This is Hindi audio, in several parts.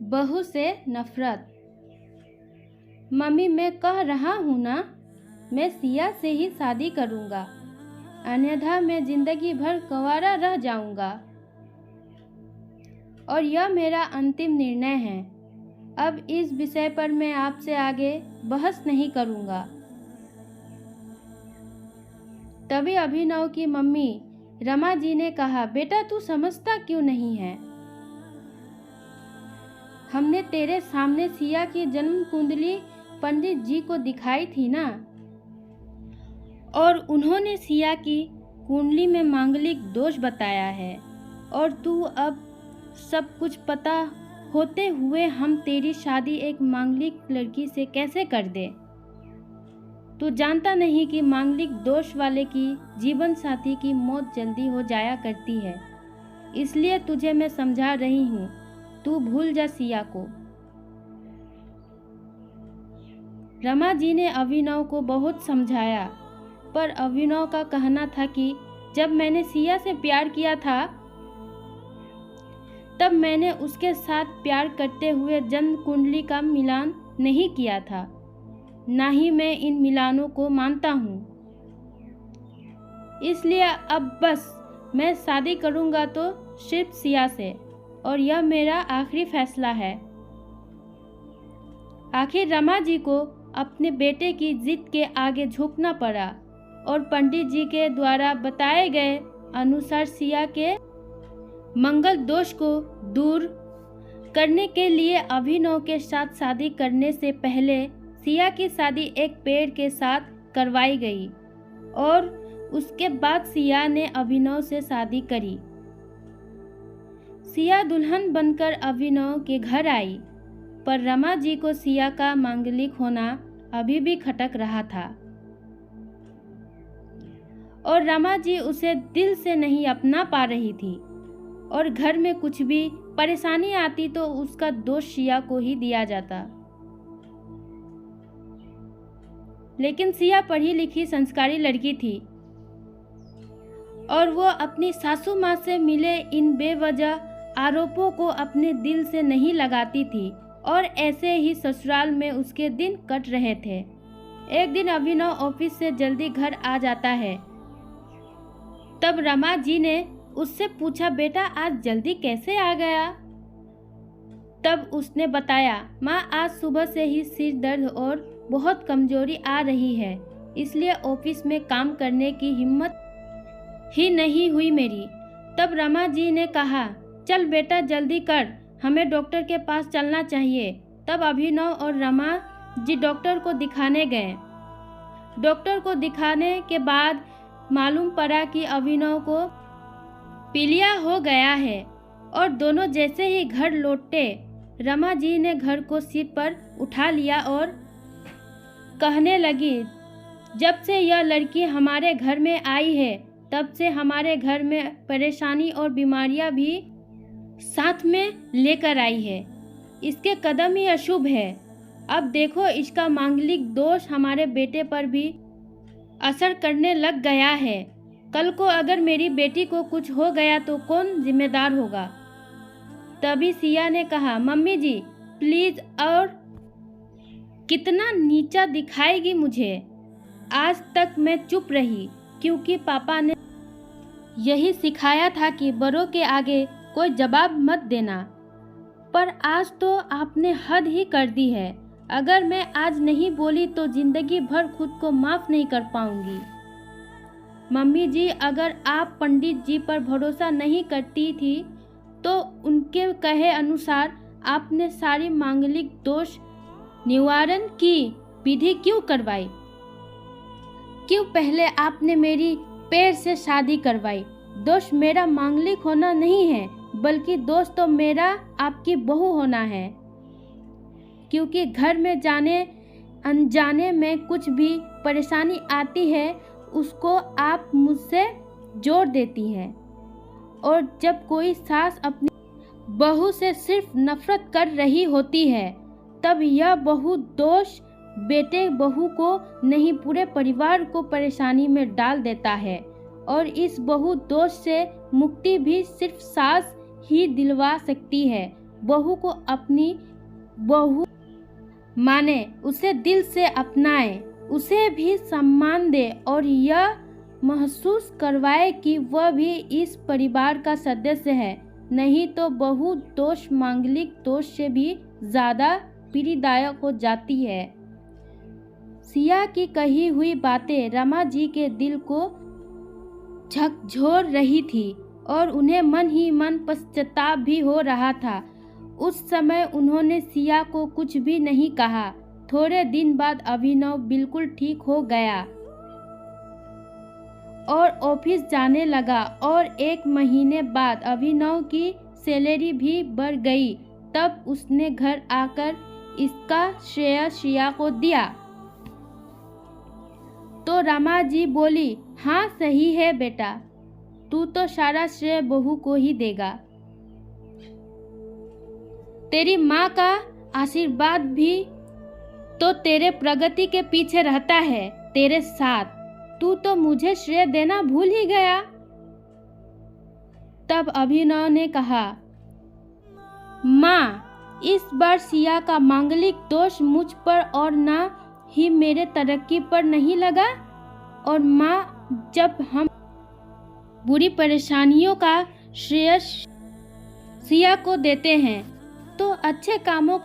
बहू से नफरत। मम्मी, मैं कह रहा हूँ ना, मैं सिया से ही शादी करूँगा, अन्यथा मैं जिंदगी भर कुंवारा रह जाऊँगा और यह मेरा अंतिम निर्णय है। अब इस विषय पर मैं आपसे आगे बहस नहीं करूँगा। तभी अभिनव की मम्मी रमा जी ने कहा, बेटा तू समझता क्यों नहीं है? हमने तेरे सामने सिया की जन्म कुंडली पंडित जी को दिखाई थी ना, और उन्होंने सिया की कुंडली में मांगलिक दोष बताया है, और तू अब सब कुछ पता होते हुए हम तेरी शादी एक मांगलिक लड़की से कैसे कर दे? तू जानता नहीं कि मांगलिक दोष वाले की जीवन साथी की मौत जल्दी हो जाया करती है, इसलिए तुझे मैं समझा रही हूँ, तू भूल जा सिया को। रमा जी ने अभिनव को बहुत समझाया, पर अभिनव का कहना था कि जब मैंने सिया से प्यार किया था तब मैंने उसके साथ प्यार करते हुए जन्म कुंडली का मिलान नहीं किया था, ना ही मैं इन मिलानों को मानता हूँ। इसलिए अब बस मैं शादी करूँगा तो सिर्फ सिया से, और यह मेरा आखिरी फैसला है। आखिर रमा जी को अपने बेटे की जिद के आगे झुकना पड़ा और पंडित जी के द्वारा बताए गए अनुसार सिया के मंगल दोष को दूर करने के लिए अभिनव के साथ शादी करने से पहले सिया की शादी एक पेड़ के साथ करवाई गई, और उसके बाद सिया ने अभिनव से शादी करी। सिया दुल्हन बनकर अभिनव के घर आई, पर रमा जी को सिया का मांगलिक होना अभी भी खटक रहा था, और रमा जी उसे दिल से नहीं अपना पा रही थी, और घर में कुछ भी परेशानी आती तो उसका दोष सिया को ही दिया जाता। लेकिन सिया पढ़ी लिखी संस्कारी लड़की थी, और वो अपनी सासू माँ से मिले इन बेवजह आरोपों को अपने दिल से नहीं लगाती थी, और ऐसे ही ससुराल में उसके दिन कट रहे थे। एक दिन अभिनव ऑफिस से जल्दी घर आ जाता है। तब रमा जी ने उससे पूछा, बेटा आज जल्दी कैसे आ गया? तब उसने बताया, माँ आज सुबह से ही सिर दर्द और बहुत कमजोरी आ रही है, इसलिए ऑफिस में काम करने की हिम्मत ही नहीं हुई मेरी। तब रमा जी ने कहा, चल बेटा जल्दी कर, हमें डॉक्टर के पास चलना चाहिए। तब अभिनव और रमा जी डॉक्टर को दिखाने गए। डॉक्टर को दिखाने के बाद मालूम पड़ा कि अभिनव को पीलिया हो गया है, और दोनों जैसे ही घर लौटे रमा जी ने घर को सिर पर उठा लिया और कहने लगी, जब से यह लड़की हमारे घर में आई है तब से हमारे घर में परेशानी और बीमारियां भी साथ में लेकर आई है। इसके कदम ही अशुभ है। अब देखो इसका मांगलिक दोष हमारे बेटे पर भी असर करने लग गया है। कल को अगर मेरी बेटी को कुछ हो गया तो कौन जिम्मेदार होगा? तभी सिया ने कहा, मम्मी जी प्लीज, और कितना नीचा दिखाएगी मुझे। आज तक मैं चुप रही क्योंकि पापा ने यही सिखाया था कि बड़ों के आगे कोई जवाब मत देना, पर आज तो आपने हद ही कर दी है। अगर मैं आज नहीं बोली तो जिंदगी भर खुद को माफ नहीं कर पाऊंगी। मम्मी जी, अगर आप पंडित जी पर भरोसा नहीं करती थी तो उनके कहे अनुसार आपने सारी मांगलिक दोष निवारण की विधि क्यों करवाई? क्यों पहले आपने मेरी पैर से शादी करवाई? दोष मेरा मांगलिक होना नहीं है, बल्कि दोष तो मेरा आपकी बहू होना है, क्योंकि घर में जाने अनजाने में कुछ भी परेशानी आती है उसको आप मुझसे जोड़ देती हैं। और जब कोई सास अपनी बहू से सिर्फ नफरत कर रही होती है तब यह बहू दोष बेटे बहू को नहीं पूरे परिवार को परेशानी में डाल देता है, और इस बहू दोष से मुक्ति भी सिर्फ सास ही दिलवा सकती है। बहू को अपनी बहू माने, उसे दिल से अपनाए, उसे भी सम्मान दे और यह महसूस करवाए कि वह भी इस परिवार का सदस्य है। नहीं तो बहू दोष मांगलिक दोष से भी ज़्यादा पीड़ादायक हो जाती है। सिया की कही हुई बातें रमा जी के दिल को झकझोर रही थी और उन्हें मन ही मन पश्चाताप भी हो रहा था। उस समय उन्होंने सिया को कुछ भी नहीं कहा। थोड़े दिन बाद अभिनव बिल्कुल ठीक हो गया और ऑफिस जाने लगा और 1 महीने बाद अभिनव की सैलरी भी बढ़ गई। तब उसने घर आकर इसका श्रेय सिया को दिया तो रमा जी बोली, हाँ सही है बेटा, तू तो सारा श्रेय बहू को ही देगा। तेरी माँ का आशीर्वाद भी तो तेरे प्रगति के पीछे रहता है, तेरे साथ। तू तो मुझे श्रेय देना भूल ही गया। तब अभिनव ने कहा, माँ, इस बार सिया का मांगलिक दोष मुझ पर और ना ही मेरे तरक्की पर नहीं लगा। और माँ, जब हम बुरी परेशानियों का श्रेय सिया को देते हैं तो अच्छे कामों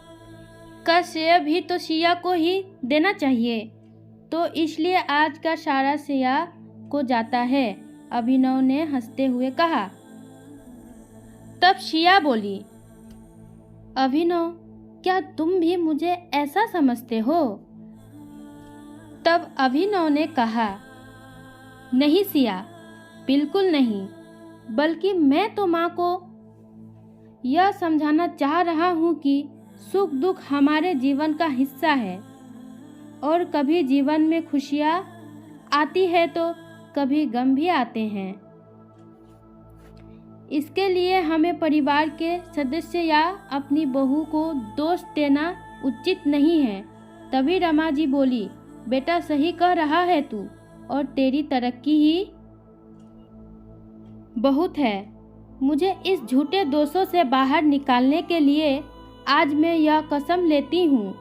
का श्रेय भी तो सिया को ही देना चाहिए। तो इसलिए आज का सारा सिया को जाता है, अभिनव ने हंसते हुए कहा। तब सिया बोली, अभिनव, क्या तुम भी मुझे ऐसा समझते हो? तब अभिनव ने कहा, नहीं सिया, बिल्कुल नहीं, बल्कि मैं तो माँ को यह समझाना चाह रहा हूँ कि सुख दुख हमारे जीवन का हिस्सा है और कभी जीवन में खुशियाँ आती है तो कभी गम भी आते हैं। इसके लिए हमें परिवार के सदस्य या अपनी बहू को दोष देना उचित नहीं है। तभी रमा जी बोली, बेटा सही कह रहा है तू, और तेरी तरक्की ही बहुत है। मुझे इस झूठे दोषों से बाहर निकालने के लिए आज मैं यह कसम लेती हूँ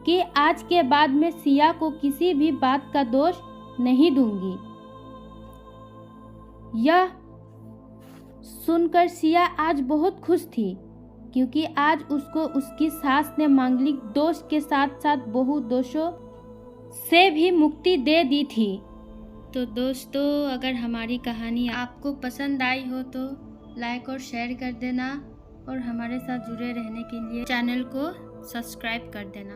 कि आज के बाद मैं सिया को किसी भी बात का दोष नहीं दूंगी। यह सुनकर सिया आज बहुत खुश थी, क्योंकि आज उसको उसकी सास ने मांगलिक दोष के साथ साथ बहु दोषों से भी मुक्ति दे दी थी। तो दोस्तों, अगर हमारी कहानी आपको पसंद आई हो तो लाइक और शेयर कर देना और हमारे साथ जुड़े रहने के लिए चैनल को सब्सक्राइब कर देना।